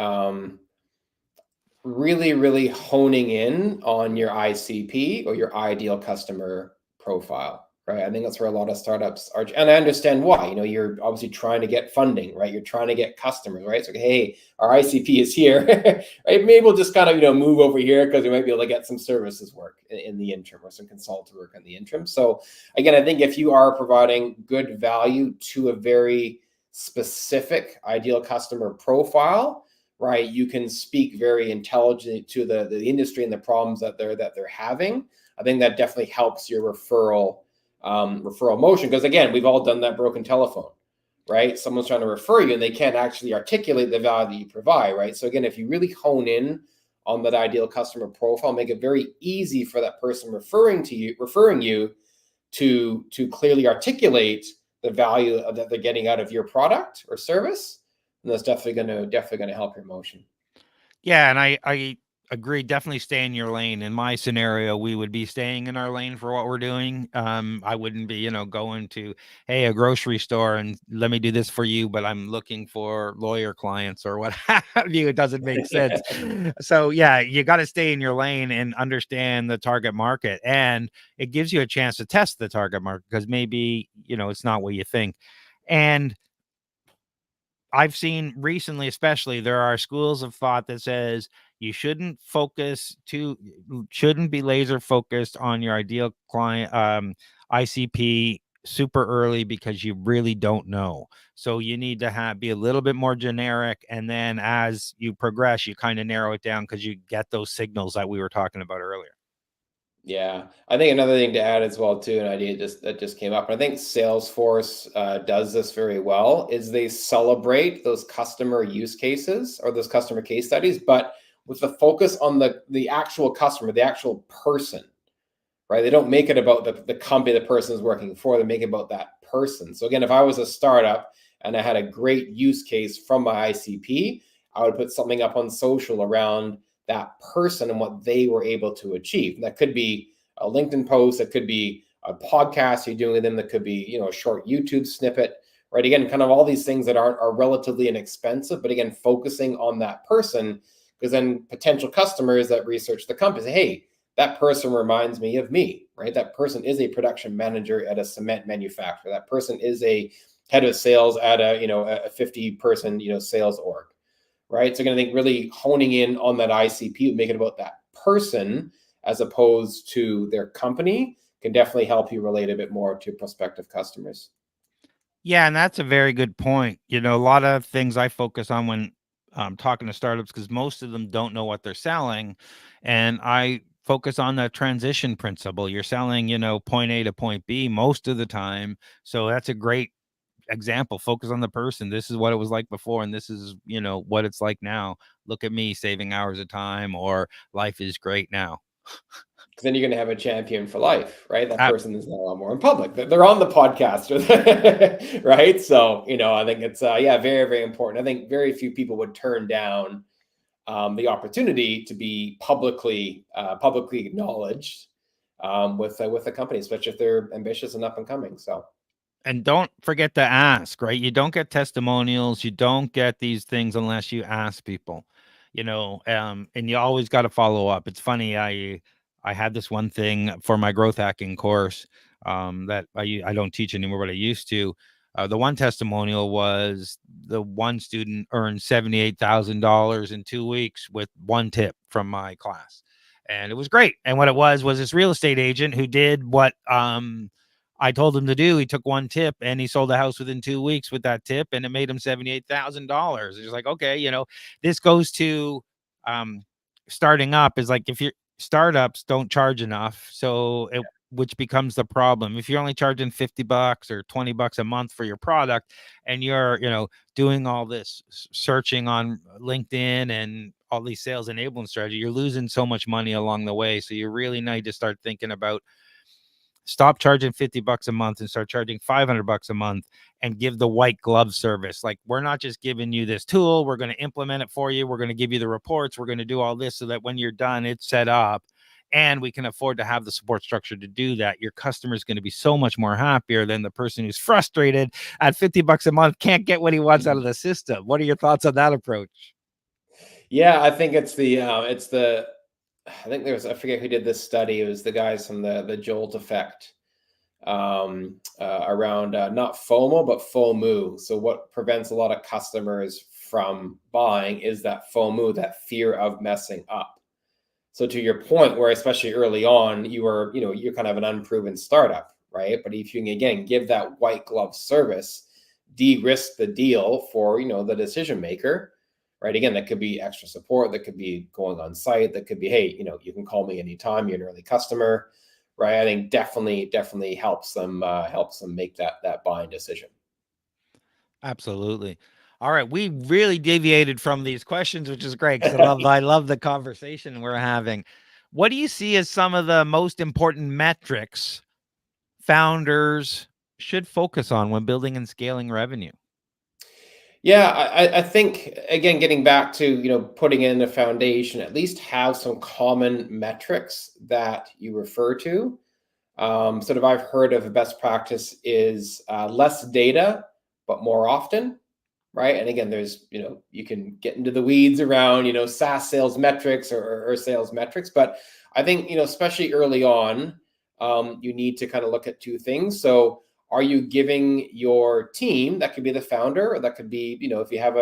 really, really honing in on your ICP or your ideal customer profile. right? I think that's where a lot of startups are, and I understand why. You're obviously trying to get funding, right? You're trying to get customers, right? So, hey, our ICP is here, right? Maybe we'll just kind of move over here because we might be able to get some services work in the interim, or some consultant work in the interim. So again, I think if you are providing good value to a very specific ideal customer profile, right, you can speak very intelligently to the industry and the problems that they're having. I think that definitely helps your referral motion, because again, we've all done that broken telephone, right? Someone's trying to refer you and they can't actually articulate the value that you provide, right? So again, if you really hone in on that ideal customer profile, make it very easy for that person referring you to clearly articulate the value that they're getting out of your product or service, and that's definitely gonna help your motion. Yeah, and I agree. Definitely stay in your lane. In my scenario, we would be staying in our lane for what we're doing. I wouldn't be, going to, hey, a grocery store and let me do this for you, but I'm looking for lawyer clients or what have you. It doesn't make sense. So yeah, you got to stay in your lane and understand the target market, and it gives you a chance to test the target market, because maybe it's not what you think. And I've seen recently, especially, there are schools of thought that says you shouldn't be laser focused on your ideal client, ICP, super early, because you really don't know. So you need to be a little bit more generic, and then as you progress, you kind of narrow it down, because you get those signals that we were talking about earlier. Yeah, I think another thing to add as well too, an idea that just came up, and I think Salesforce does this very well, is they celebrate those customer use cases or those customer case studies, but with the focus on the actual customer, the actual person, right? They don't make it about the company the person is working for. They make it about that person. So again, if I was a startup and I had a great use case from my ICP, I would put something up on social around that person and what they were able to achieve. And that could be a LinkedIn post, that could be a podcast you're doing with them, that could be a short YouTube snippet, right? Again, kind of all these things that are relatively inexpensive, but again, focusing on that person, because then potential customers that research the company say, hey, that person reminds me of me, right? That person is a production manager at a cement manufacturer. That person is a head of sales at a 50-person sales org, right? So again, I think really honing in on that ICP, make it about that person as opposed to their company, can definitely help you relate a bit more to prospective customers. Yeah, and that's a very good point. A lot of things I focus on when talking to startups, because most of them don't know what they're selling, and I focus on the transition principle. You're selling, point A to point B most of the time, so that's a great example. Focus on the person. This is what it was like before, and this is, what it's like now. Look at me saving hours of time, or life is great now. Because then you're going to have a champion for life, right? That person is now a lot more in public. They're on the podcast, right? So, I think it's, yeah, very, very important. I think very few people would turn down the opportunity to be publicly acknowledged with a company, especially if they're ambitious and up and coming. So, And don't forget to ask, right? You don't get testimonials, you don't get these things unless you ask people, and you always got to follow up. It's funny, I had this one thing for my growth hacking course, that I don't teach anymore, but I used to. The one testimonial was the one student earned $78,000 in 2 weeks with one tip from my class, and it was great. And what it was this real estate agent who did what I told him to do. He took one tip and he sold a house within 2 weeks with that tip, and it made him $78,000. It's like, okay, this goes to um, starting up, is like, if your startups don't charge enough, which becomes the problem. If you're only charging $50 or $20 a month for your product, and you're, doing all this searching on LinkedIn and all these sales enablement strategy, you're losing so much money along the way. So you really need to start thinking about, stop charging $50 a month and start charging $500 a month, and give the white glove service. Like, we're not just giving you this tool, we're going to implement it for you, we're going to give you the reports, we're going to do all this, so that when you're done, it's set up, and we can afford to have the support structure to do that. Your customer is going to be so much more happier than the person who's frustrated at $50 a month, can't get what he wants out of the system. What are your thoughts on that approach? yeah, I think I think I forget who did this study. It was the guys from the Jolt effect. around not FOMO, but FOMO. So, what prevents a lot of customers from buying is that FOMO, that fear of messing up. So, to your point, where especially early on, you're kind of an unproven startup, right? But if you can again give that white glove service, de-risk the deal for the decision maker, right? Again, that could be extra support, that could be going on site, that could be, hey, you can call me anytime, you're an early customer, right? I think definitely helps them make that buying decision. Absolutely. All right, we really deviated from these questions, which is great because I love the conversation we're having. What do you see as some of the most important metrics founders should focus on when building and scaling revenue? Yeah, I think again, getting back to putting in a foundation, at least have some common metrics that you refer to. Sort of, I've heard of a best practice is less data, but more often, right? And again, there's you can get into the weeds around SaaS sales metrics or sales metrics, but I think especially early on, you need to kind of look at two things. So, are you giving your team, that could be the founder, or that could be if you have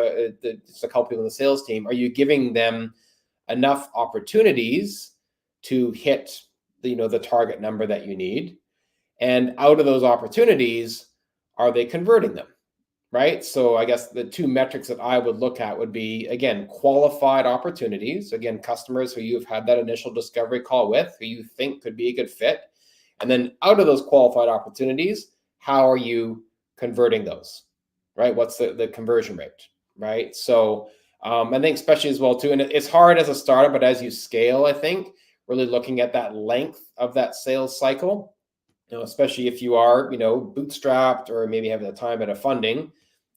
just a couple people in the sales team, are you giving them enough opportunities to hit the target number that you need? And out of those opportunities, are they converting them? Right. So I guess the two metrics that I would look at would be, again, qualified opportunities, again, customers who you've had that initial discovery call with, who you think could be a good fit. And then out of those qualified opportunities, how are you converting those? Right. What's the conversion rate? Right. So I think especially as well too, and it's hard as a startup, but as you scale, I think really looking at that length of that sales cycle, especially if you are, bootstrapped or maybe have the time at a funding,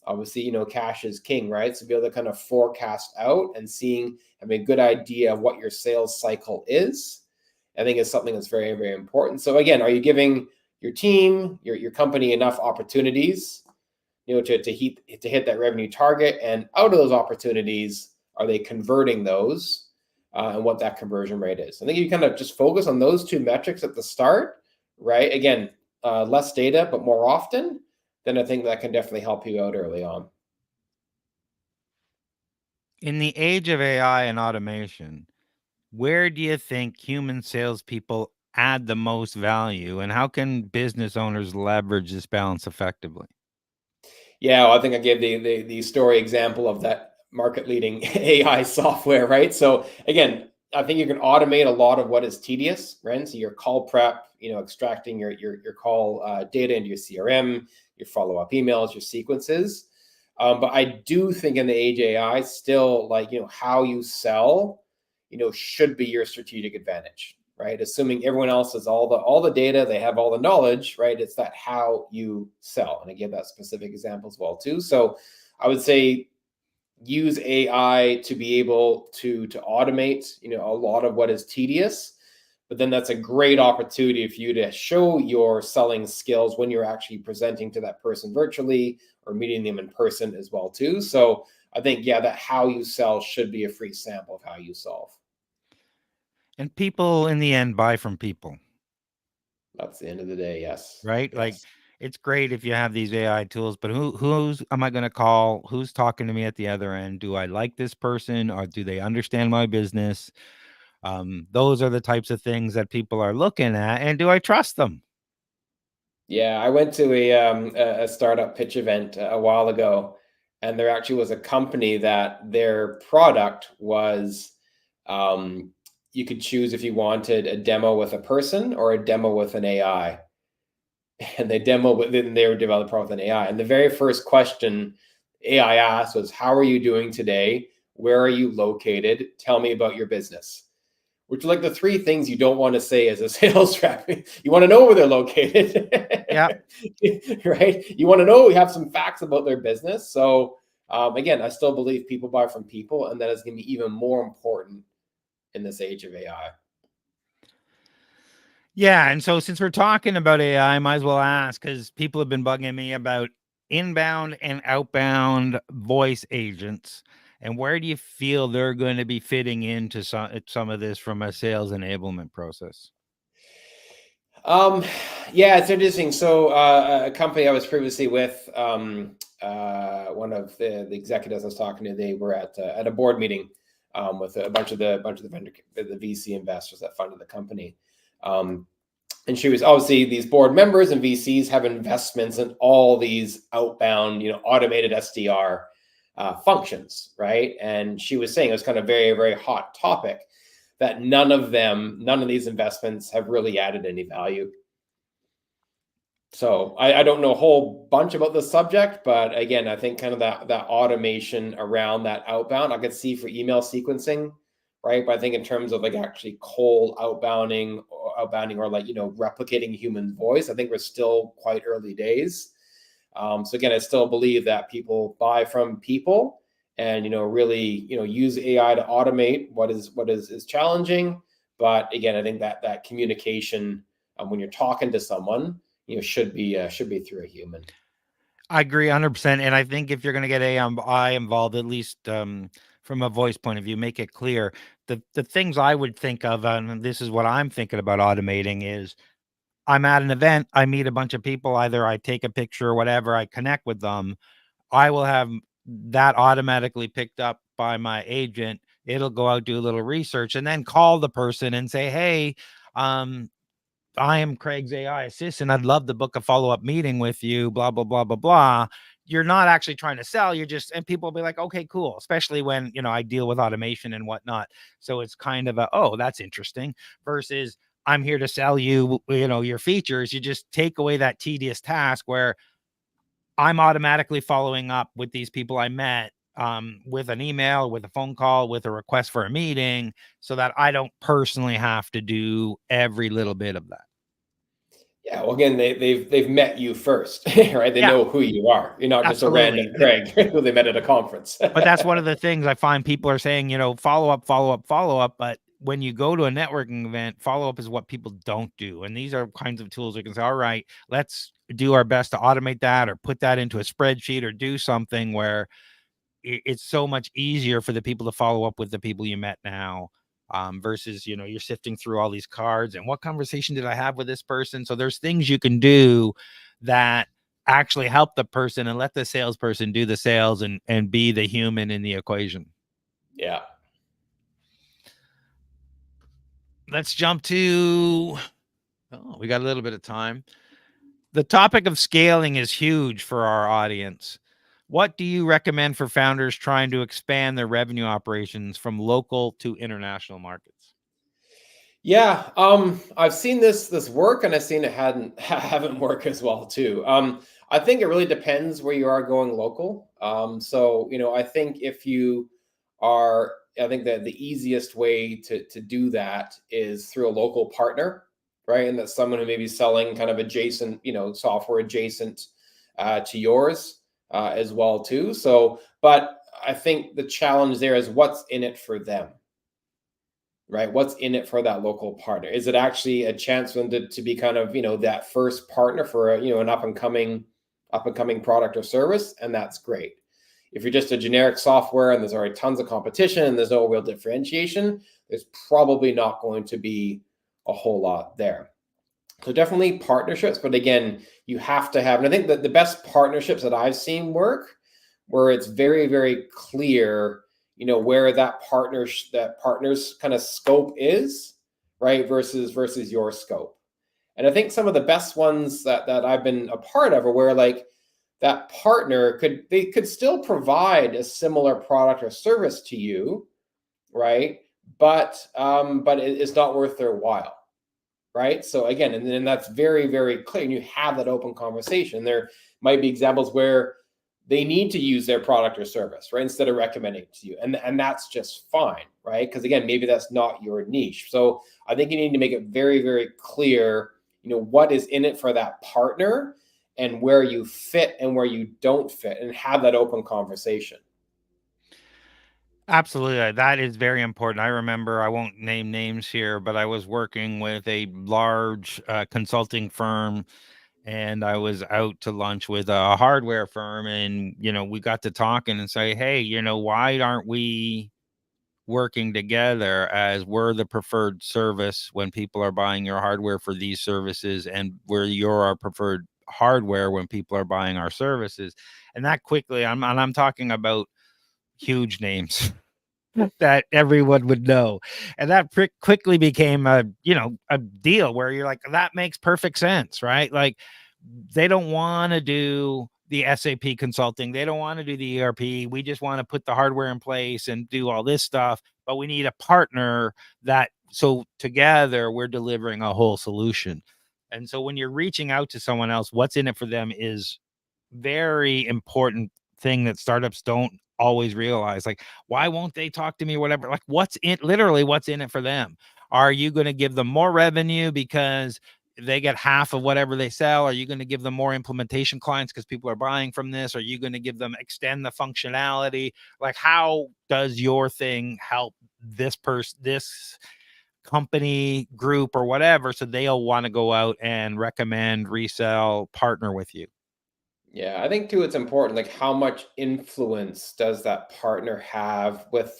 obviously, cash is king, right? So be able to kind of forecast out and having a good idea of what your sales cycle is, I think is something that's very, very important. So again, are you giving your team, your company enough opportunities, to hit that revenue target? And out of those opportunities, are they converting those? And what that conversion rate is. I think you kind of just focus on those two metrics at the start, right? Again, less data, but more often, then I think that can definitely help you out early on. In the age of AI and automation, where do you think human salespeople add the most value, and how can business owners leverage this balance effectively? Yeah, well, I think I gave the story example of that market leading AI software, right? So again, I think you can automate a lot of what is tedious, right? So your call prep, extracting your call data into your CRM, your follow up emails, your sequences. But I do think in the age of AI, still like how you sell, should be your strategic advantage, right? Assuming everyone else has all the data, they have all the knowledge, right? It's that how you sell, and I give that specific example as well too. So I would say use AI to be able to automate, a lot of what is tedious. But then that's a great opportunity for you to show your selling skills when you're actually presenting to that person virtually or meeting them in person as well too. So I think that how you sell should be a free sample of how you solve. And people in the end buy from people, That's the end of the day. Yes. right? Like, Yes. it's great if you have these AI tools, but who's am I going to call? Who's talking to me at the other end? Do I like this person, or do they understand my business? Those are the types of things that people are looking at, and do I trust them? Yeah, I went to a startup pitch event a while ago, and there actually was a company that their product was, um, you could choose if you wanted a demo with a person or a demo with an AI. And they were developed product with an AI. And the very first question AI asked was, "How are you doing today? Where are you located? Tell me about your business." Which are like the three things you don't want to say as a sales rep. You want to know where they're located, Yeah. right? You want to know, we have some facts about their business. So again, I still believe people buy from people, and that is going to be even more important in this age of AI. Yeah, and so since we're talking about AI, I might as well ask, because people have been bugging me about inbound and outbound voice agents, and where do you feel they're going to be fitting into some of this from a sales enablement process? Um, yeah, it's interesting. So, a company I was previously with, one of the executives I was talking to, they were at a board meeting with a bunch of the the VC investors that funded the company. Um, and she was obviously these board members and VCs have investments in all these outbound, automated SDR functions, right? And she was saying it was kind of very, very hot topic that none of these investments have really added any value. So I don't know a whole bunch about the subject, but again, I think kind of that automation around that outbound, I could see for email sequencing, right? But I think in terms of like actually cold outbounding or like replicating human voice, I think we're still quite early days. So again, I still believe that people buy from people, and really use AI to automate what is challenging. But again, I think that communication when you're talking to someone should be through a human. I agree 100%. And I think if you're going to get AI involved, at least from a voice point of view, make it clear. The things I would think of, and this is what I'm thinking about automating, is I'm at an event, I meet a bunch of people, either I take a picture or whatever, I connect with them. I will have that automatically picked up by my agent. It'll go out, do a little research, and then call the person and say, hey, um, I am Craig's AI assistant. I'd love to book a follow-up meeting with you, blah, blah, blah, blah, blah. You're not actually trying to sell. You're just, and people will be like, okay, cool. Especially when, I deal with automation and whatnot. So it's kind of oh, that's interesting versus I'm here to sell you, your features. You just take away that tedious task where I'm automatically following up with these people I met with an email, with a phone call, with a request for a meeting, so that I don't personally have to do every little bit of that. Yeah, well, again, they've met you first, right? They Yeah, know who you are. You're not just a absolutely. random Craig who they met at a conference. But that's one of the things I find people are saying, follow up, follow up, follow up. But when you go to a networking event, follow up is what people don't do. And these are kinds of tools we can say, all right, let's do our best to automate that or put that into a spreadsheet or do something where it's so much easier for the people to follow up with the people you met now, versus you're sifting through all these cards and what conversation did I have with this person. So there's things you can do that actually help the person and let the salesperson do the sales and be the human in the equation. Yeah. Let's jump to, oh, we got a little bit of time. The topic of scaling is huge for our audience. What do you recommend for founders trying to expand their revenue operations from local to international markets? Yeah, I've seen this work, and I've seen it hadn't haven't work as well too. I think it really depends where you are going local. So I think if you are, I think that the easiest way to do that is through a local partner, right? And that's someone who may be selling kind of adjacent, software adjacent to yours as well too. So, but I think the challenge there is what's in it for them, right? What's in it for that local partner? Is it actually a chance for them to be kind of, that first partner for an up and coming product or service? And that's great. If you're just a generic software and there's already tons of competition and there's no real differentiation, there's probably not going to be a whole lot there. So definitely partnerships, but again, you have to have, and I think that the best partnerships that I've seen work where it's very, very clear, where that partner's kind of scope is, right, versus your scope. And I think some of the best ones that I've been a part of are where like that partner could still provide a similar product or service to you, right? But it's not worth their while, right? So again, and then that's very, very clear, and you have that open conversation. There might be examples where they need to use their product or service, right, instead of recommending it to you, and that's just fine, right? Because again, maybe that's not your niche. So I think you need to make it very, very clear, what is in it for that partner and where you fit and where you don't fit, and have that open conversation. Absolutely. That is very important. I remember, I won't name names here, but I was working with a large consulting firm and I was out to lunch with a hardware firm and, we got to talking and say, hey, why aren't we working together as we're the preferred service when people are buying your hardware for these services, and you're our preferred hardware when people are buying our services. And that quickly, I'm talking about huge names that everyone would know. And that quickly became a deal where you're like, that makes perfect sense, right? Like, they don't want to do the SAP consulting. They don't want to do the ERP. We just want to put the hardware in place and do all this stuff. But we need a partner so together we're delivering a whole solution. And so when you're reaching out to someone else, what's in it for them is very important thing that startups don't always realize. Like, why won't they talk to me or whatever? Like, what's in it for them? Are you going to give them more revenue because they get half of whatever they sell? Are you going to give them more implementation clients because people are buying from this? Are you going to give them extend the functionality? Like, how does your thing help this company group or whatever, so they'll want to go out and recommend, resell, partner with you? Yeah, I think too it's important, like how much influence does that partner have with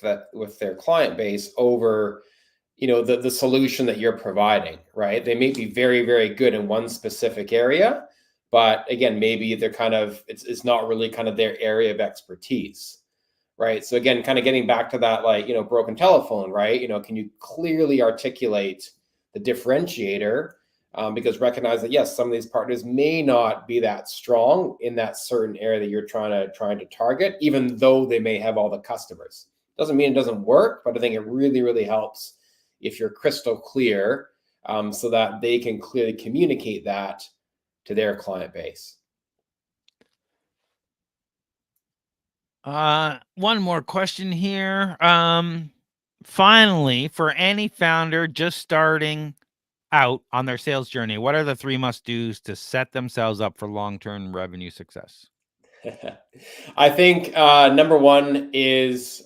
their client base over, the solution that you're providing, right? They may be very, very good in one specific area, but again, maybe they're kind of it's not really kind of their area of expertise, right? So again, kind of getting back to that, like, broken telephone, right? Can you clearly articulate the differentiator? Because recognize that yes, some of these partners may not be that strong in that certain area that you're trying to target, even though they may have all the customers. Doesn't mean it doesn't work, but I think it really, really helps if you're crystal clear, so that they can clearly communicate that to their client base. One more question here. Finally, for any founder just starting out on their sales journey, what are the 3 must-dos to set themselves up for long-term revenue success? I think number one is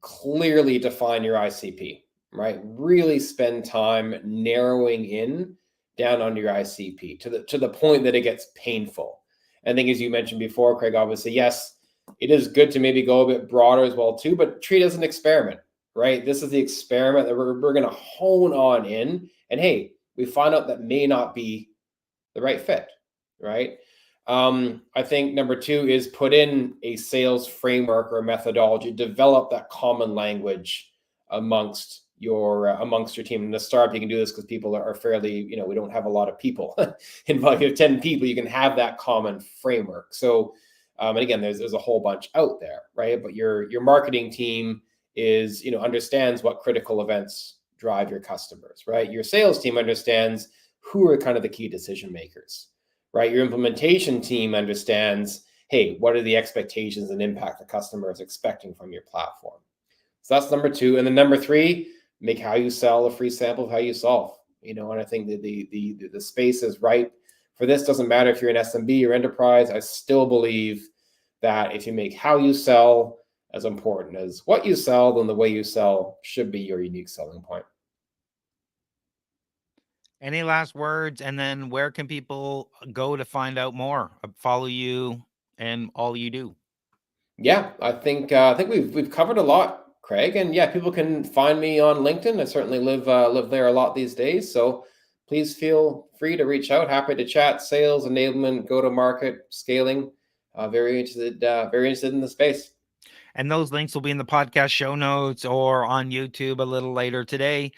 clearly define your ICP, right? Really spend time narrowing in down on your ICP to the point that it gets painful. I think, as you mentioned before, Craig, obviously, yes, it is good to maybe go a bit broader as well too, but treat it as an experiment, right? This is the experiment that we're going to hone on in, and hey, we find out that may not be the right fit, right? I think number two is put in a sales framework or methodology, develop that common language amongst your team. In the startup, you can do this because people are fairly, we don't have a lot of people. Involved, you have 10 people, you can have that common framework. So, and again, there's a whole bunch out there, right? But your marketing team is, understands what critical events drive your customers, right? Your sales team understands who are kind of the key decision makers, right? Your implementation team understands, hey, what are the expectations and impact the customer is expecting from your platform? So that's number two. And then number three, make how you sell a free sample of how you solve. And I think that the space is right for this. Doesn't matter if you're an SMB or enterprise. I still believe that if you make how you sell as important as what you sell, then the way you sell should be your unique selling point. Any last words? And then where can people go to find out more, follow you and all you do? Yeah, I think we've covered a lot, Craig, and yeah, people can find me on LinkedIn. I certainly live there a lot these days, so please feel free to reach out. Happy to chat sales enablement, go to market, scaling. Very interested in the space. And those links will be in the podcast show notes or on YouTube a little later today.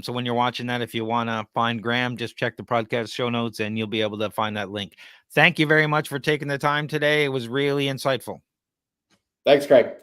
So when you're watching that, if you want to find Graeme, just check the podcast show notes and you'll be able to find that link. Thank you very much for taking the time today. It was really insightful. Thanks, Craig.